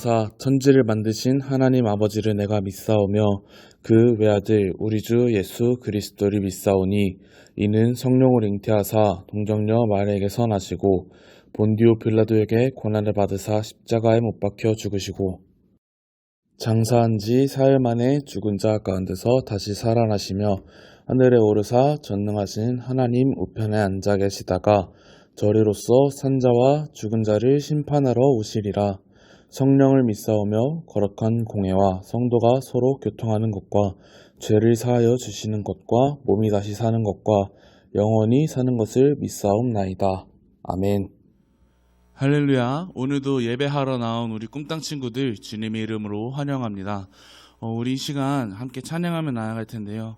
이루사 천지를 만드신 하나님 아버지를 내가 믿사오며 그 외아들 우리 주 예수 그리스도를 믿사오니 이는 성령을 잉태하사 동정녀 마리아에게서 나시고 본디오 빌라도에게 고난을 받으사 십자가에 못 박혀 죽으시고 장사한 지 사흘 만에 죽은 자 가운데서 다시 살아나시며 하늘에 오르사 전능하신 하나님 우편에 앉아 계시다가 저리로서 산자와 죽은 자를 심판하러 오시리라. 성령을 믿사오며 거룩한 공회와 성도가 서로 교통하는 것과 죄를 사하여 주시는 것과 몸이 다시 사는 것과 영원히 사는 것을 믿사옵나이다. 아멘. 할렐루야. 오늘도 예배하러 나온 우리 꿈땅 친구들 주님의 이름으로 환영합니다. 우리 이 시간 함께 찬양하며 나아갈 텐데요.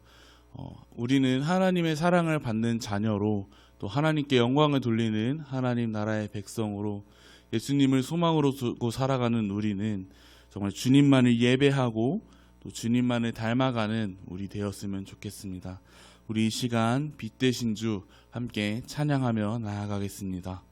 우리는 하나님의 사랑을 받는 자녀로 또 하나님께 영광을 돌리는 하나님 나라의 백성으로 예수님을 소망으로 두고 살아가는 우리는 정말 주님만을 예배하고 또 주님만을 닮아가는 우리 되었으면 좋겠습니다. 우리 이 시간 빛 되신 주 함께 찬양하며 나아가겠습니다.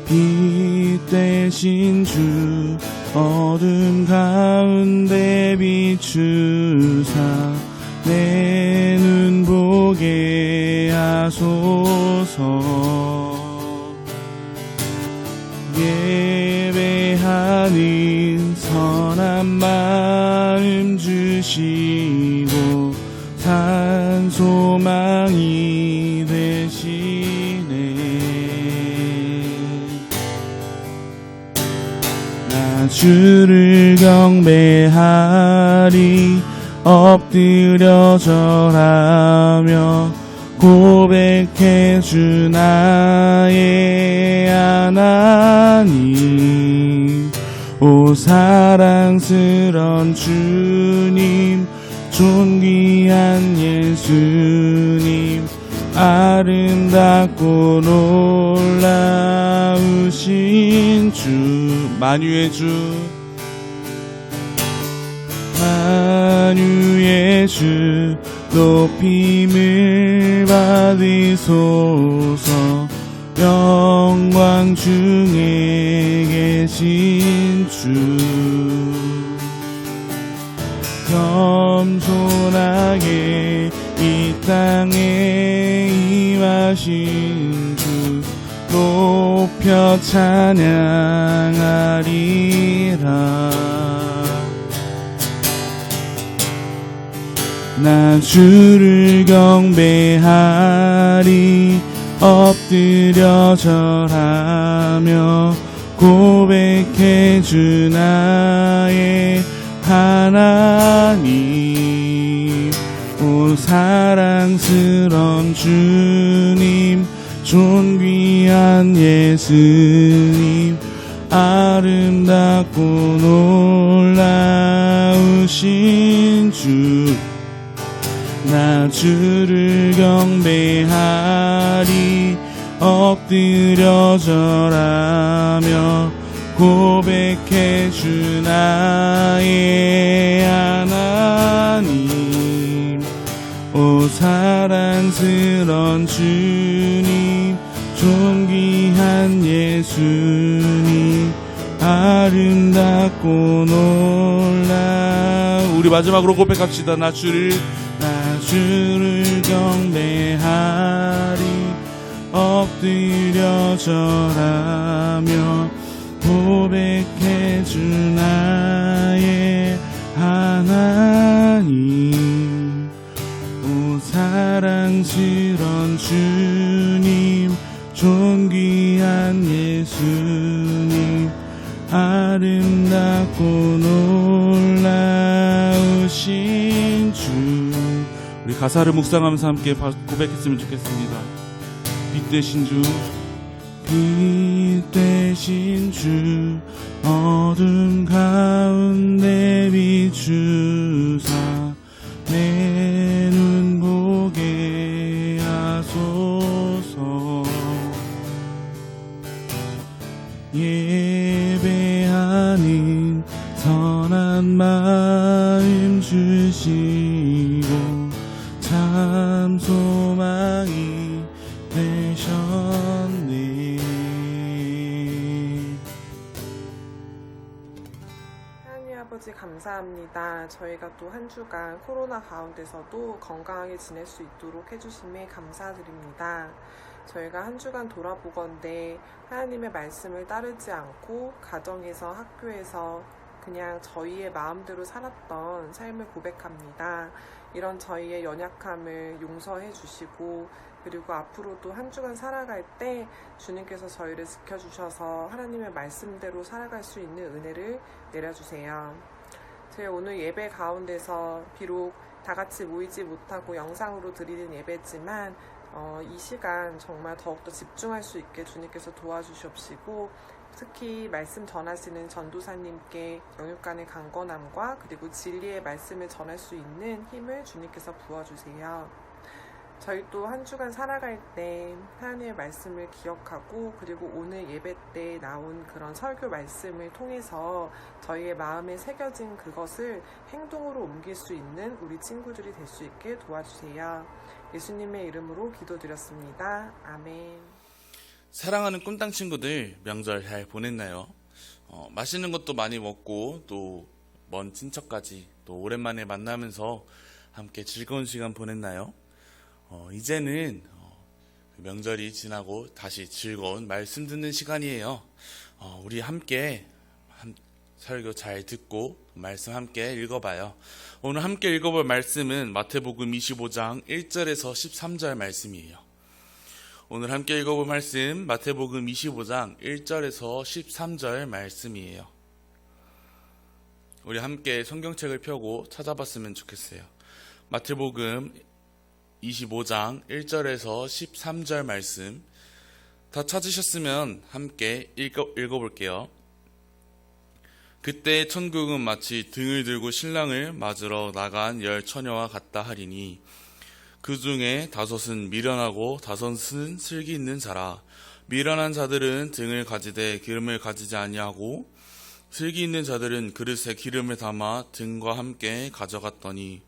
빛 되신 주 어둠 가운데 비추사 내 눈 보게 하소서. 예배하는 선한 마음 주시고 산 소망이 되시네. 나 주를 경배하리 엎드려 절하며 고백해 주 나의 하나님. 오 사랑스런 주님 존귀한 예수님 아름답고 놀라우신 주 만유의 주 만유의 주 높임을 받으소서. 영광 중에 계신 주 겸손하게 이 땅에 임하신 주 높여 찬양하리라. 나 주를 경배하리 엎드려 절하며 고백해 주 나의 하나님. 오 사랑스런 주님 존귀한 예수님 아름답고 놀라우신 주. 나 주를 경배하리 엎드려 절하며 고백해 주 나의 하나님. 오 사랑스런 주님 존귀한 예수님 아름답고 놀라. 우리 마지막으로 고백합시다. 나 주를 경배하리 엎드려 절하며 고백해 주 나의 하나님. 오 사랑스런 주님 존귀한 예수님 아름답고 놀라우신 주. 우리 가사를 묵상하면서 함께 고백했으면 좋겠습니다. 빛 되신 주 빛 되신 주 어둠 가운데 비추사 내 눈 보게 하소서. 예 아버지 감사합니다. 저희가 또 한 주간 코로나 가운데서도 건강하게 지낼 수 있도록 해주심에 감사드립니다. 저희가 한 주간 돌아보건대 하나님의 말씀을 따르지 않고 가정에서 학교에서 그냥 저희의 마음대로 살았던 삶을 고백합니다. 이런 저희의 연약함을 용서해 주시고 그리고 앞으로도 한 주간 살아갈 때 주님께서 저희를 지켜주셔서 하나님의 말씀대로 살아갈 수 있는 은혜를 내려주세요. 저희 오늘 예배 가운데서 비록 다 같이 모이지 못하고 영상으로 드리는 예배지만 이 시간 정말 더욱더 집중할 수 있게 주님께서 도와주시옵시고 특히 말씀 전하시는 전도사님께 영육간의 강건함과 그리고 진리의 말씀을 전할 수 있는 힘을 주님께서 부어주세요. 저희 또 한 주간 살아갈 때 하나님의 말씀을 기억하고 그리고 오늘 예배 때 나온 그런 설교 말씀을 통해서 저희의 마음에 새겨진 그것을 행동으로 옮길 수 있는 우리 친구들이 될 수 있게 도와주세요. 예수님의 이름으로 기도드렸습니다. 아멘. 사랑하는 꿈땅 친구들, 명절 잘 보냈나요? 맛있는 것도 많이 먹고 또 먼 친척까지 또 오랜만에 만나면서 함께 즐거운 시간 보냈나요? 이제는 명절이 지나고 다시 즐거운 말씀 듣는 시간이에요. 우리 함께 설교 잘 듣고 말씀 함께 읽어봐요. 오늘 함께 읽어볼 말씀은 마태복음 25장 1절에서 13절 말씀이에요. 오늘 함께 읽어볼 말씀 마태복음 25장 1절에서 13절 말씀이에요. 우리 함께 성경책을 펴고 찾아봤으면 좋겠어요. 마태복음 25장 1절에서 13절 말씀 다 찾으셨으면 함께 읽어볼게요. 그때 천국은 마치 등을 들고 신랑을 맞으러 나간 10 처녀와 같다 하리니 그 중에 5은 미련하고 5은 슬기 있는 자라. 미련한 자들은 등을 가지되 기름을 가지지 아니하고 슬기 있는 자들은 그릇에 기름을 담아 등과 함께 가져갔더니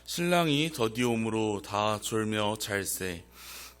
신랑이 더디옴으로 다 졸며 잘세.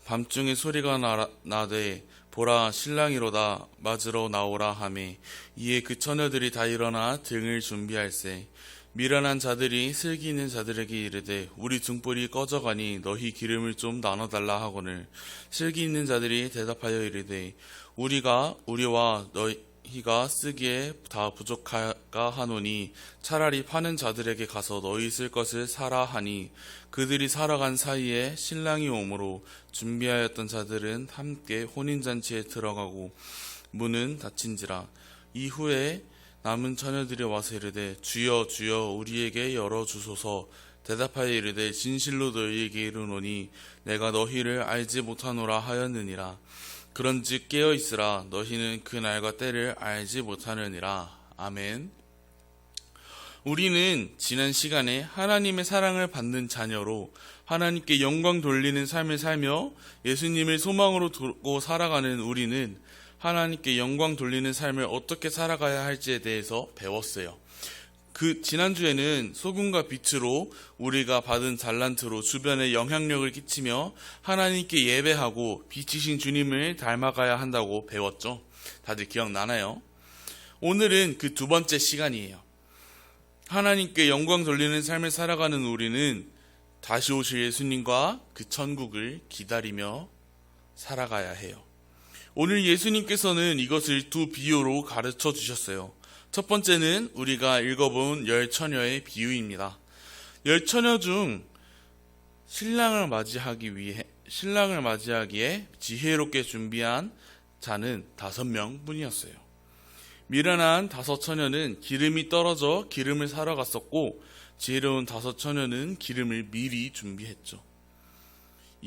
밤중에 소리가 나되 보라 신랑이로다 맞으러 나오라 하매 이에 그 처녀들이 다 일어나 등을 준비할세. 미련한 자들이 슬기 있는 자들에게 이르되 우리 등불이 꺼져가니 너희 기름을 좀 나눠달라 하거늘 슬기 있는 자들이 대답하여 이르되 우리와 너희가 쓰기에 다 부족하가 하노니 차라리 파는 자들에게 가서 너희 쓸 것을 사라 하니 그들이 살아간 사이에 신랑이 오므로 준비하였던 자들은 함께 혼인잔치에 들어가고 문은 닫힌지라. 이후에 남은 처녀들이 와서 이르되 주여 주여 우리에게 열어주소서. 대답하여 이르되 진실로 너희에게 이르노니 내가 너희를 알지 못하노라 하였느니라. 그런즉 깨어있으라. 너희는 그 날과 때를 알지 못하느니라. 아멘. 우리는 지난 시간에 하나님의 사랑을 받는 자녀로 하나님께 영광 돌리는 삶을 살며 예수님을 소망으로 두고 살아가는 우리는 하나님께 영광 돌리는 삶을 어떻게 살아가야 할지에 대해서 배웠어요. 지난주에는 소금과 빛으로 우리가 받은 달란트로 주변에 영향력을 끼치며 하나님께 예배하고 빛이신 주님을 닮아가야 한다고 배웠죠. 다들 기억나나요? 오늘은 그 두 번째 시간이에요. 하나님께 영광 돌리는 삶을 살아가는 우리는 다시 오실 예수님과 그 천국을 기다리며 살아가야 해요. 오늘 예수님께서는 이것을 두 비유로 가르쳐 주셨어요. 첫 번째는 우리가 읽어본 10 처녀의 비유입니다. 10 처녀 중 신랑을 맞이하기에 지혜롭게 준비한 자는 5명 뿐이었어요. 미련한 5 처녀는 기름이 떨어져 기름을 사러 갔었고 지혜로운 5 처녀는 기름을 미리 준비했죠.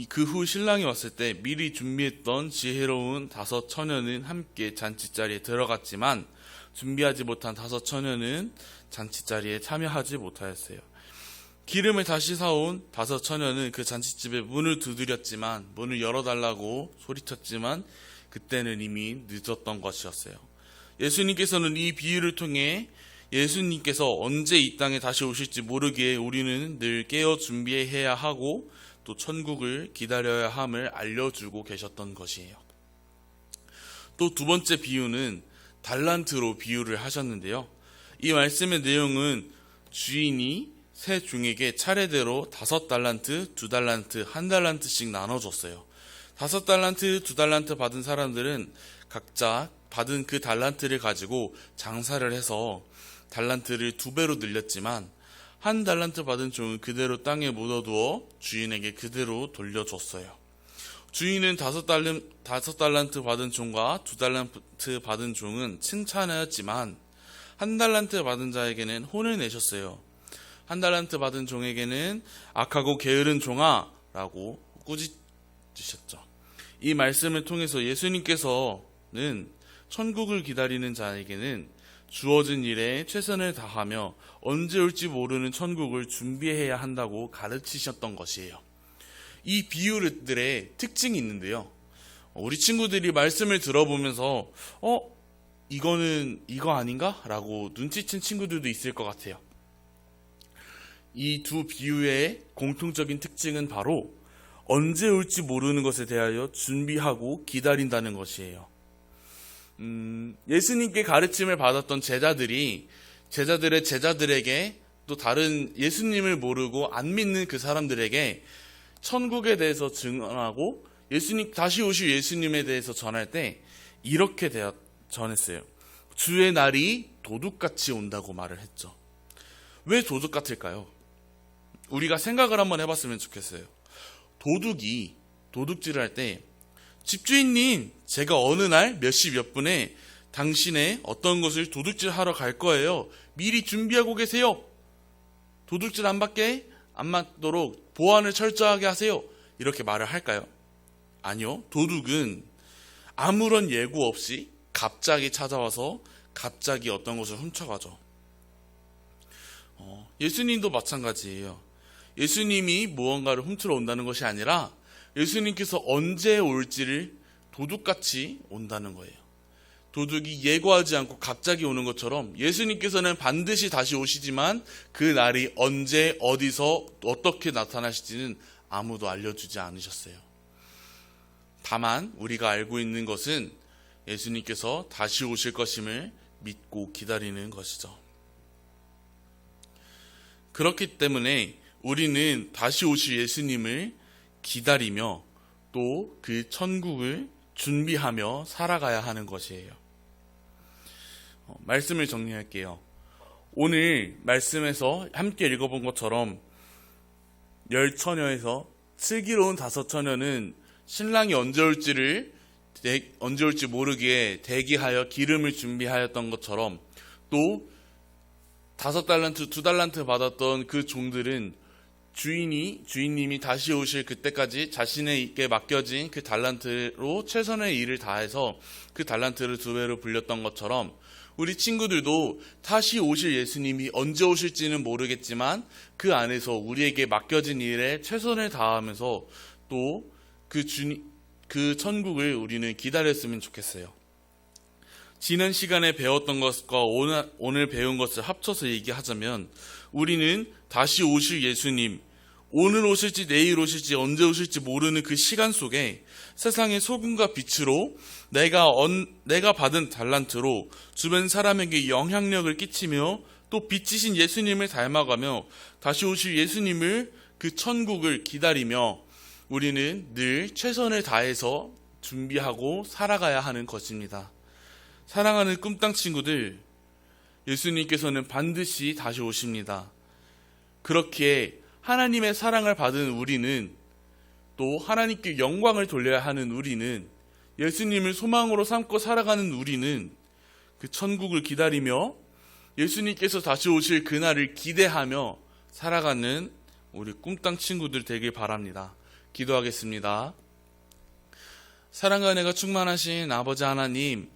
그 후 신랑이 왔을 때 미리 준비했던 지혜로운 5 처녀는 함께 잔치자리에 들어갔지만 준비하지 못한 5 처녀는 잔치자리에 참여하지 못하였어요. 기름을 다시 사온 5 처녀는 그 잔치집에 문을 두드렸지만 문을 열어달라고 소리쳤지만 그때는 이미 늦었던 것이었어요. 예수님께서는 이 비유를 통해 예수님께서 언제 이 땅에 다시 오실지 모르기에 우리는 늘 깨어 준비해야 하고 또 천국을 기다려야 함을 알려주고 계셨던 것이에요. 또 두 번째 비유는 달란트로 비유를 하셨는데요. 이 말씀의 내용은 주인이 세 종에게 차례대로 5달란트, 2달란트, 1달란트씩 나눠줬어요. 5달란트, 2달란트 받은 사람들은 각자 받은 그 달란트를 가지고 장사를 해서 달란트를 2배로 늘렸지만 1달란트 받은 종은 그대로 땅에 묻어두어 주인에게 그대로 돌려줬어요. 주인은 5달란트 받은 종과 2달란트 받은 종은 칭찬하였지만 1달란트 받은 자에게는 혼을 내셨어요. 1달란트 받은 종에게는 악하고 게으른 종아 라고 꾸짖으셨죠. 이 말씀을 통해서 예수님께서는 천국을 기다리는 자에게는 주어진 일에 최선을 다하며 언제 올지 모르는 천국을 준비해야 한다고 가르치셨던 것이에요. 이 비유들의 특징이 있는데요. 우리 친구들이 말씀을 들어보면서 이거는 이거 아닌가? 라고 눈치챈 친구들도 있을 것 같아요. 이 두 비유의 공통적인 특징은 바로 언제 올지 모르는 것에 대하여 준비하고 기다린다는 것이에요. 예수님께 가르침을 받았던 제자들이 제자들의 제자들에게 또 다른 예수님을 모르고 안 믿는 그 사람들에게 천국에 대해서 증언하고 예수님 다시 오실 예수님에 대해서 전할 때 이렇게 전했어요. 주의 날이 도둑같이 온다고 말을 했죠. 왜 도둑 같을까요? 우리가 생각을 한번 해봤으면 좋겠어요. 도둑이 도둑질을 할 때 집주인님, 제가 어느 날 몇 시 몇 분에 당신의 어떤 것을 도둑질하러 갈 거예요. 미리 준비하고 계세요. 도둑질 안 맞도록 보안을 철저하게 하세요. 이렇게 말을 할까요? 아니요. 도둑은 아무런 예고 없이 갑자기 찾아와서 갑자기 어떤 것을 훔쳐가죠. 예수님도 마찬가지예요. 예수님이 무언가를 훔치러 온다는 것이 아니라 예수님께서 언제 올지를 도둑같이 온다는 거예요. 도둑이 예고하지 않고 갑자기 오는 것처럼 예수님께서는 반드시 다시 오시지만 그 날이 언제 어디서 어떻게 나타나실지는 아무도 알려주지 않으셨어요. 다만 우리가 알고 있는 것은 예수님께서 다시 오실 것임을 믿고 기다리는 것이죠. 그렇기 때문에 우리는 다시 오실 예수님을 기다리며 또 그 천국을 준비하며 살아가야 하는 것이에요. 말씀을 정리할게요. 오늘 말씀에서 함께 읽어본 것처럼 10처녀에서 슬기로운 5처녀는 신랑이 언제 올지 모르기에 대기하여 기름을 준비하였던 것처럼 또 5달란트, 2달란트 받았던 그 종들은 주인님이 다시 오실 그때까지 자신에게 맡겨진 그 달란트로 최선의 일을 다해서 그 달란트를 2배로 불렸던 것처럼 우리 친구들도 다시 오실 예수님이 언제 오실지는 모르겠지만 그 안에서 우리에게 맡겨진 일에 최선을 다하면서 또 그 천국을 우리는 기다렸으면 좋겠어요. 지난 시간에 배웠던 것과 오늘 배운 것을 합쳐서 얘기하자면 우리는 다시 오실 예수님, 오늘 오실지 내일 오실지 언제 오실지 모르는 그 시간 속에 세상의 소금과 빛으로 내가 받은 달란트로 주변 사람에게 영향력을 끼치며 또 빛이신 예수님을 닮아가며 다시 오실 예수님을 그 천국을 기다리며 우리는 늘 최선을 다해서 준비하고 살아가야 하는 것입니다. 사랑하는 꿈땅 친구들, 예수님께서는 반드시 다시 오십니다. 그렇게 하나님의 사랑을 받은 우리는 또 하나님께 영광을 돌려야 하는 우리는 예수님을 소망으로 삼고 살아가는 우리는 그 천국을 기다리며 예수님께서 다시 오실 그날을 기대하며 살아가는 우리 꿈땅 친구들 되길 바랍니다. 기도하겠습니다. 사랑과 은혜가 충만하신 아버지 하나님,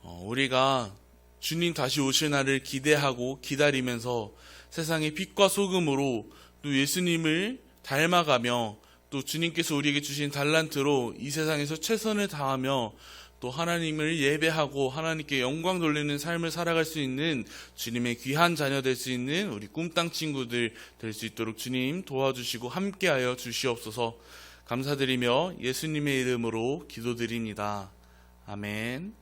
우리가 주님 다시 오실 날을 기대하고 기다리면서 세상의 빛과 소금으로 또 예수님을 닮아가며 또 주님께서 우리에게 주신 달란트로 이 세상에서 최선을 다하며 또 하나님을 예배하고 하나님께 영광 돌리는 삶을 살아갈 수 있는 주님의 귀한 자녀 될 수 있는 우리 꿈땅 친구들 될 수 있도록 주님 도와주시고 함께하여 주시옵소서. 감사드리며 예수님의 이름으로 기도드립니다. 아멘.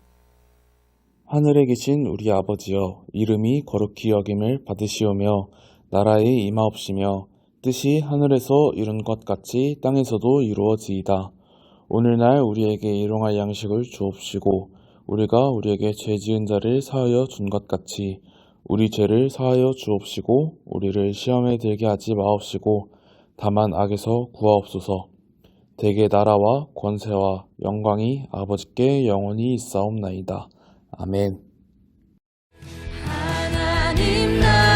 하늘에 계신 우리 아버지여, 이름이 거룩히 여김을 받으시오며 나라에 임하옵시며 뜻이 하늘에서 이룬 것 같이 땅에서도 이루어지이다. 오늘날 우리에게 일용할 양식을 주옵시고 우리가 우리에게 죄 지은 자를 사하여 준 것 같이 우리 죄를 사하여 주옵시고 우리를 시험에 들게 하지 마옵시고 다만 악에서 구하옵소서. 대개 나라와 권세와 영광이 아버지께 영원히 있사옵나이다. 아멘. 하나님 나라